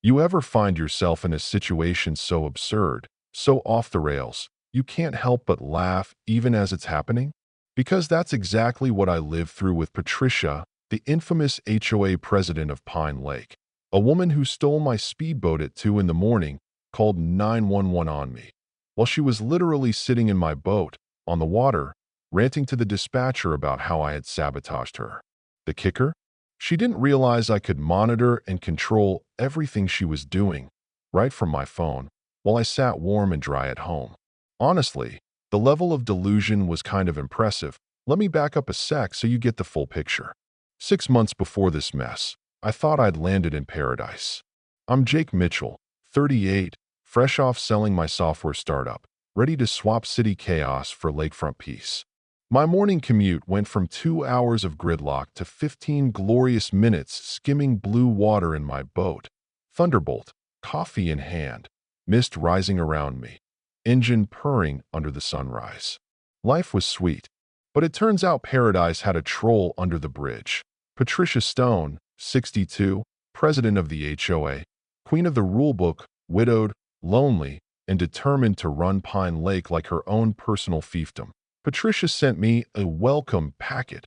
You ever find yourself in a situation so absurd, so off the rails, you can't help but laugh even as it's happening? Because that's exactly what I lived through with Patricia, the infamous HOA president of Pine Lake. A woman who stole my speedboat at 2 in the morning called 911 on me, while she was literally sitting in my boat, on the water, ranting to the dispatcher about how I had sabotaged her. The kicker? She didn't realize I could monitor and control everything she was doing, right from my phone, while I sat warm and dry at home. Honestly, the level of delusion was kind of impressive. Let me back up a sec so you get the full picture. 6 months before this mess, I thought I'd landed in paradise. I'm Jake Mitchell, 38, fresh off selling my software startup, ready to swap city chaos for lakefront peace. My morning commute went from 2 hours of gridlock to 15 glorious minutes skimming blue water in my boat. Thunderbolt, coffee in hand, mist rising around me, engine purring under the sunrise. Life was sweet, but it turns out paradise had a troll under the bridge. Patricia Stone, 62, president of the HOA, queen of the rulebook, widowed, lonely, and determined to run Pine Lake like her own personal fiefdom. Patricia sent me a welcome packet,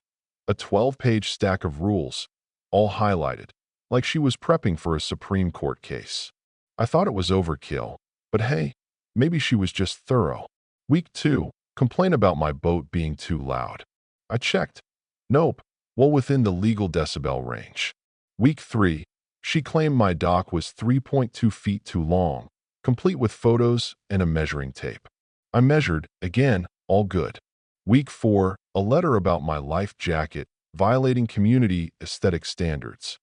a 12-page stack of rules, all highlighted, like she was prepping for a Supreme Court case. I thought it was overkill, but hey, maybe she was just thorough. Week 2, complain about my boat being too loud. I checked. Nope, well within the legal decibel range. Week 3, she claimed my dock was 3.2 feet too long, complete with photos and a measuring tape. I measured, again, all good. Week 4, a letter about my life jacket violating community aesthetic standards.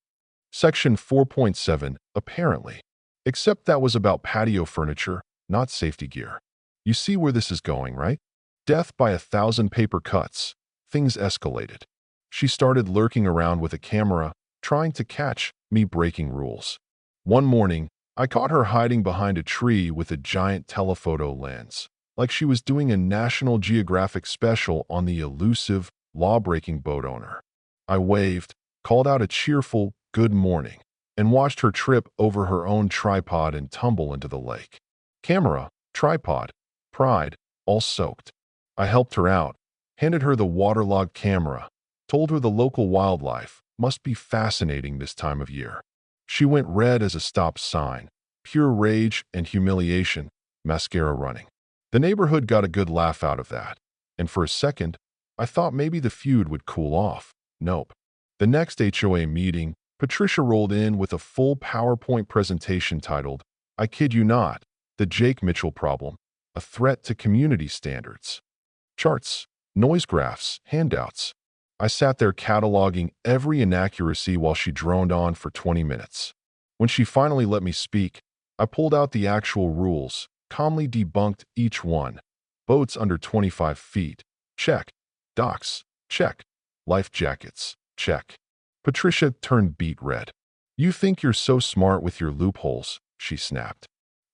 Section 4.7, apparently. Except that was about patio furniture, not safety gear. You see where this is going, right? Death by 1,000 paper cuts. Things escalated. She started lurking around with a camera, trying to catch me breaking rules. One morning, I caught her hiding behind a tree with a giant telephoto lens, like she was doing a National Geographic special on the elusive, law-breaking boat owner. I waved, called out a cheerful good morning, and watched her trip over her own tripod and tumble into the lake. Camera, tripod, pride, all soaked. I helped her out, handed her the waterlogged camera, told her the local wildlife must be fascinating this time of year. She went red as a stop sign, pure rage and humiliation, mascara running. The neighborhood got a good laugh out of that, and for a second, I thought maybe the feud would cool off. Nope. The next HOA meeting, Patricia rolled in with a full PowerPoint presentation titled, I kid you not, The Jake Mitchell Problem, a Threat to Community Standards. Charts, noise graphs, handouts. I sat there cataloging every inaccuracy while she droned on for 20 minutes. When she finally let me speak, I pulled out the actual rules, calmly debunked each one. Boats under 25 feet, check. Docks, check. Life jackets, check. Patricia turned beet red. You think you're so smart with your loopholes, she snapped.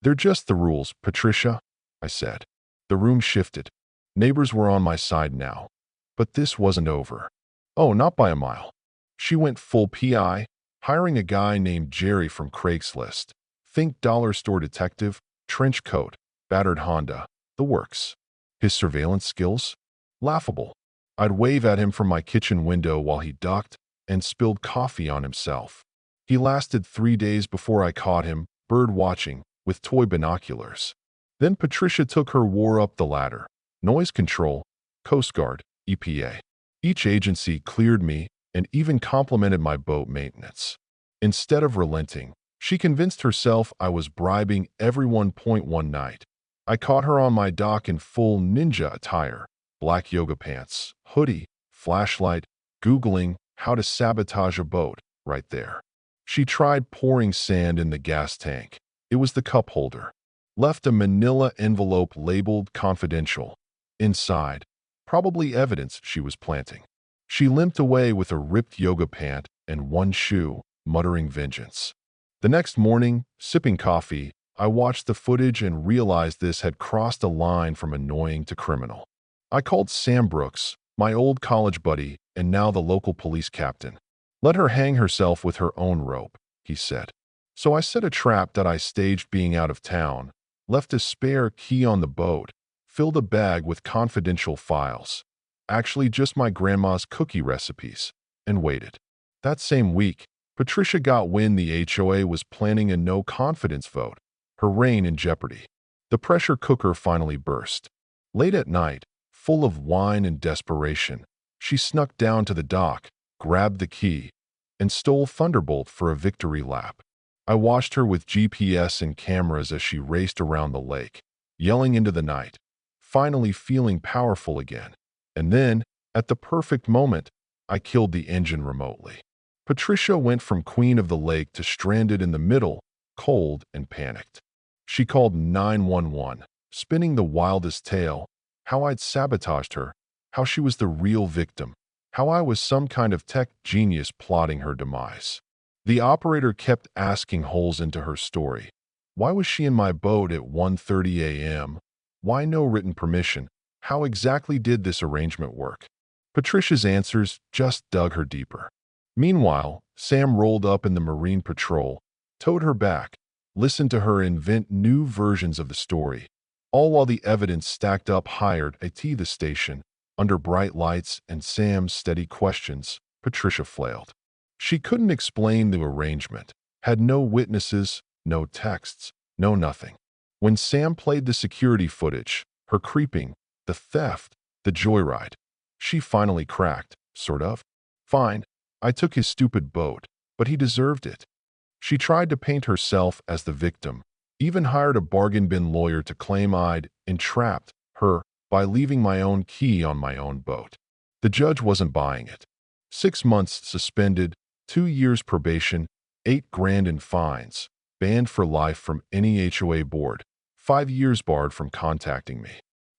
They're just the rules, Patricia, I said. The room shifted. Neighbors were on my side now. But this wasn't over. Oh, not by a mile. She went full PI, hiring a guy named Jerry from Craigslist. Think dollar store detective, trench coat, battered Honda, the works. His surveillance skills? Laughable. I'd wave at him from my kitchen window while he ducked and spilled coffee on himself. He lasted 3 days before I caught him, bird watching, with toy binoculars. Then Patricia took her war up the ladder. Noise control, Coast Guard, EPA. Each agency cleared me and even complimented my boat maintenance. Instead of relenting, she convinced herself I was bribing everyone. One night, I caught her on my dock in full ninja attire, black yoga pants, hoodie, flashlight, Googling how to sabotage a boat right there. She tried pouring sand in the gas tank. It was the cup holder. Left a manila envelope labeled confidential. Inside, probably evidence she was planting. She limped away with a ripped yoga pant and one shoe, muttering vengeance. The next morning, sipping coffee, I watched the footage and realized this had crossed a line from annoying to criminal. I called Sam Brooks, my old college buddy and now the local police captain. Let her hang herself with her own rope, he said. So I set a trap that I staged being out of town, left a spare key on the boat, filled a bag with confidential files, actually just my grandma's cookie recipes, and waited. That same week, Patricia got wind the HOA was planning a no-confidence vote, her reign in jeopardy. The pressure cooker finally burst. Late at night, full of wine and desperation, she snuck down to the dock, grabbed the key, and stole Thunderbolt for a victory lap. I watched her with GPS and cameras as she raced around the lake, yelling into the night, finally feeling powerful again. And then, at the perfect moment, I killed the engine remotely. Patricia went from queen of the lake to stranded in the middle, cold and panicked. She called 911, spinning the wildest tale, how I'd sabotaged her, how she was the real victim, how I was some kind of tech genius plotting her demise. The operator kept asking holes into her story. Why was she in my boat at 1:30 a.m.? Why no written permission? How exactly did this arrangement work? Patricia's answers just dug her deeper. Meanwhile, Sam rolled up in the Marine Patrol, towed her back, listened to her invent new versions of the story, all while the evidence stacked up higher at the station. Under bright lights and Sam's steady questions, Patricia flailed. She couldn't explain the arrangement, had no witnesses, no texts, no nothing. When Sam played the security footage, her creeping, the theft, the joyride, she finally cracked, sort of. Fine, I took his stupid boat, but he deserved it. She tried to paint herself as the victim, even hired a bargain bin lawyer to claim I'd entrapped her by leaving my own key on my own boat. The judge wasn't buying it. 6 months suspended, 2 years probation, 8 grand in fines, banned for life from any HOA board, 5 years barred from contacting me.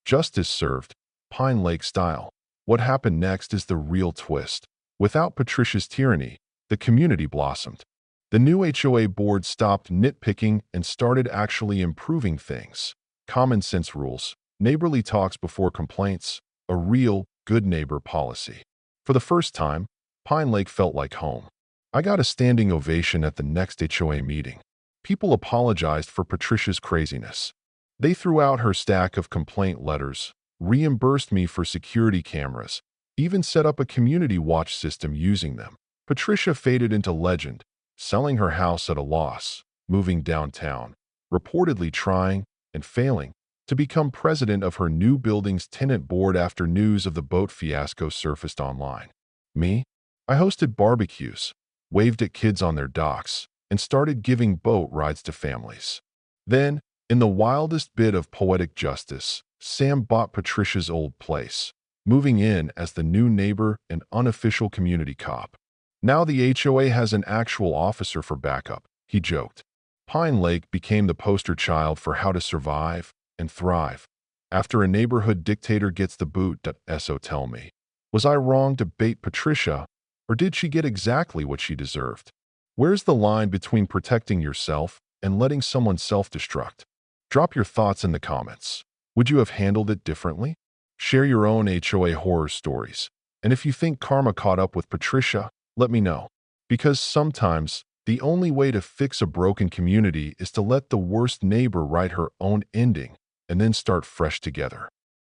Justice served, Pine Lake style. What happened next is the real twist. Without Patricia's tyranny, the community blossomed. The new HOA board stopped nitpicking and started actually improving things. Common sense rules, neighborly talks before complaints, a real good neighbor policy. For the first time, Pine Lake felt like home. I got a standing ovation at the next HOA meeting. People apologized for Patricia's craziness. They threw out her stack of complaint letters, reimbursed me for security cameras, even set up a community watch system using them. Patricia faded into legend, selling her house at a loss, moving downtown, reportedly trying and failing to become president of her new building's tenant board after news of the boat fiasco surfaced online. Me? I hosted barbecues, waved at kids on their docks, and started giving boat rides to families. Then, in the wildest bit of poetic justice, Sam bought Patricia's old place, moving in as the new neighbor and unofficial community cop. Now the HOA has an actual officer for backup, he joked. Pine Lake became the poster child for how to survive and thrive. After a neighborhood dictator gets the boot, so tell me, was I wrong to bait Patricia, or did she get exactly what she deserved? Where's the line between protecting yourself and letting someone self-destruct? Drop your thoughts in the comments. Would you have handled it differently? Share your own HOA horror stories. And if you think karma caught up with Patricia, let me know. Because sometimes, the only way to fix a broken community is to let the worst neighbor write her own ending and then start fresh together.